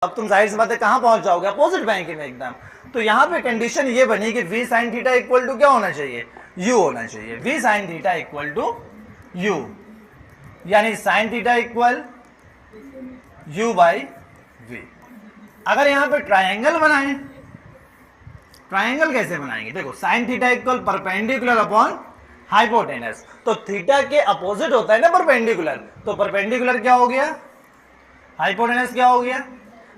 अब तुम जाहिर सी बात है कहाँ पहुंच जाओगे, अपोजिट बैंक में एकदम। तो यहाँ पे कंडीशन ये बनी कि v sin theta equal to क्या होना चाहिए, u होना चाहिए। v sin theta equal to u, यानी sin theta equal u by v। अगर यहाँ पे ट्राइंगल बनाए, ट्राइंगल कैसे बनाएंगे, देखो sin theta equal perpendicular upon hypotenuse, तो थीटा के अपोजिट होता है ना परपेंडिकुलर, तो परपेंडिकुलर क्या हो गया, हाइपोटेनस क्या हो गया।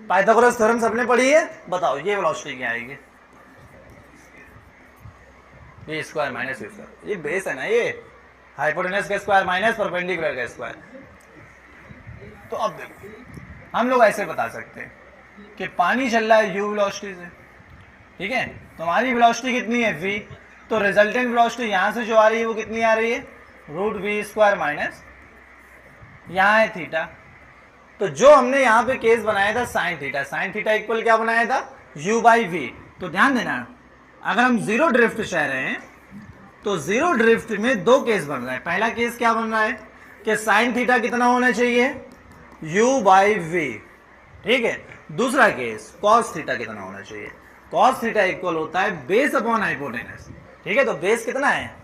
पाइथागोरस थ्योरम सबने पढ़ी है, बताओ ये वेलोसिटी क्या आएगी, ये स्क्वायर माइनस यू स्क्वायर, ये बेस है ना, ये हाइपोटेनस का स्क्वायर माइनस परपेंडिकुलर का स्क्वायर। तो अब देखो हम लोग ऐसे बता सकते हैं कि पानी चल रहा है u वेलोसिटी से, ठीक है, तुम्हारी वेलोसिटी कितनी है v, तो रिजल्टेंट वेलोसिटी यहां से जो आ रही है वो कितनी आ रही है, रूट वी स्क्वायर माइनस यहाँ है थीटा। तो जो हमने यहाँ पे केस बनाया था साइन थीटा इक्वल क्या बनाया था, u बाई वी। तो ध्यान देना, अगर हम जीरो ड्रिफ्ट चाह रहे हैं तो जीरो ड्रिफ्ट में दो केस बन रहा है। पहला केस क्या बन रहा है कि साइन थीटा कितना होना चाहिए, u बाई वी, ठीक है। दूसरा केस कॉस थीटा कितना होना चाहिए, कॉस थीटा इक्वल होता है बेस अपॉन हाइपोटेनस, ठीक है। तो बेस कितना है,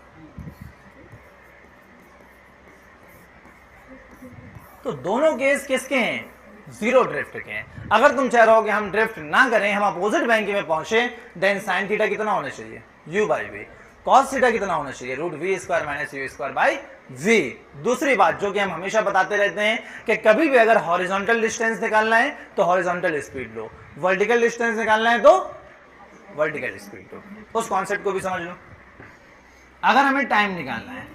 तो दोनों केस किसके हैं, जीरो ड्रिफ्ट के हैं। अगर तुम चाह रहे हो कि हम ड्रिफ्ट ना करें, हम अपोजिट बैंक में पहुंचे, देन साइन थीटा कितना होना चाहिए, u by v. Cos theta कितना होना चाहिए, root v square minus u square by v. दूसरी बात जो कि हम हमेशा बताते रहते हैं कि कभी भी अगर हॉरिजॉन्टल डिस्टेंस निकालना है तो हॉरिजॉन्टल स्पीड लो, वर्टिकल डिस्टेंस निकालना है तो वर्टिकल स्पीड लो। उस कॉन्सेप्ट को भी समझ लो। अगर हमें टाइम निकालना है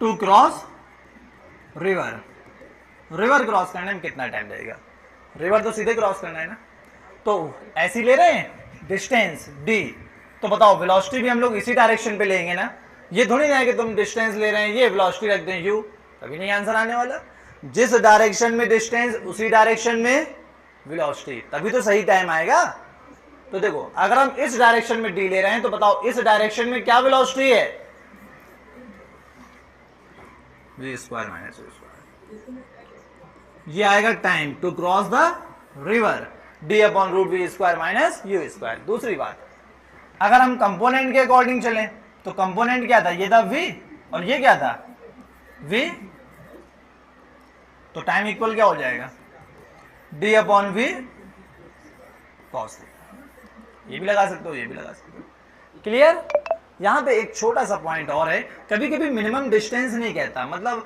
to cross river, river cross करने में कितना टाइम लगेगा, रिवर तो सीधे क्रॉस करना है ना, तो ऐसी ले रहे हैं डिस्टेंस d, तो बताओ वेलोसिटी भी हम लोग इसी डायरेक्शन पे लेंगे ना, ये थोड़ी ना है कि तुम डिस्टेंस ले रहे हैं ये वेलोसिटी रख दें u, तभी नहीं आंसर आने वाला। जिस डायरेक्शन में डिस्टेंस उसी डायरेक्शन में वेलोसिटी, तभी तो सही टाइम आएगा। तो देखो अगर हम इस डायरेक्शन में d ले रहे हैं तो बताओ इस डायरेक्शन में क्या वेलोसिटी है, v square minus u square, ये आएगा time to cross the river, d upon root v square minus u square. दूसरी बात, अगर हम कंपोनेंट के अकॉर्डिंग चले तो कंपोनेंट क्या था, ये था v और ये क्या था v, तो टाइम इक्वल क्या हो जाएगा, d अपॉन वी कॉस, ये भी लगा सकते हो ये भी लगा सकते हो। क्लियर। यहां पे एक छोटा सा पॉइंट और है, कभी कभी मिनिमम डिस्टेंस नहीं कहता, मतलब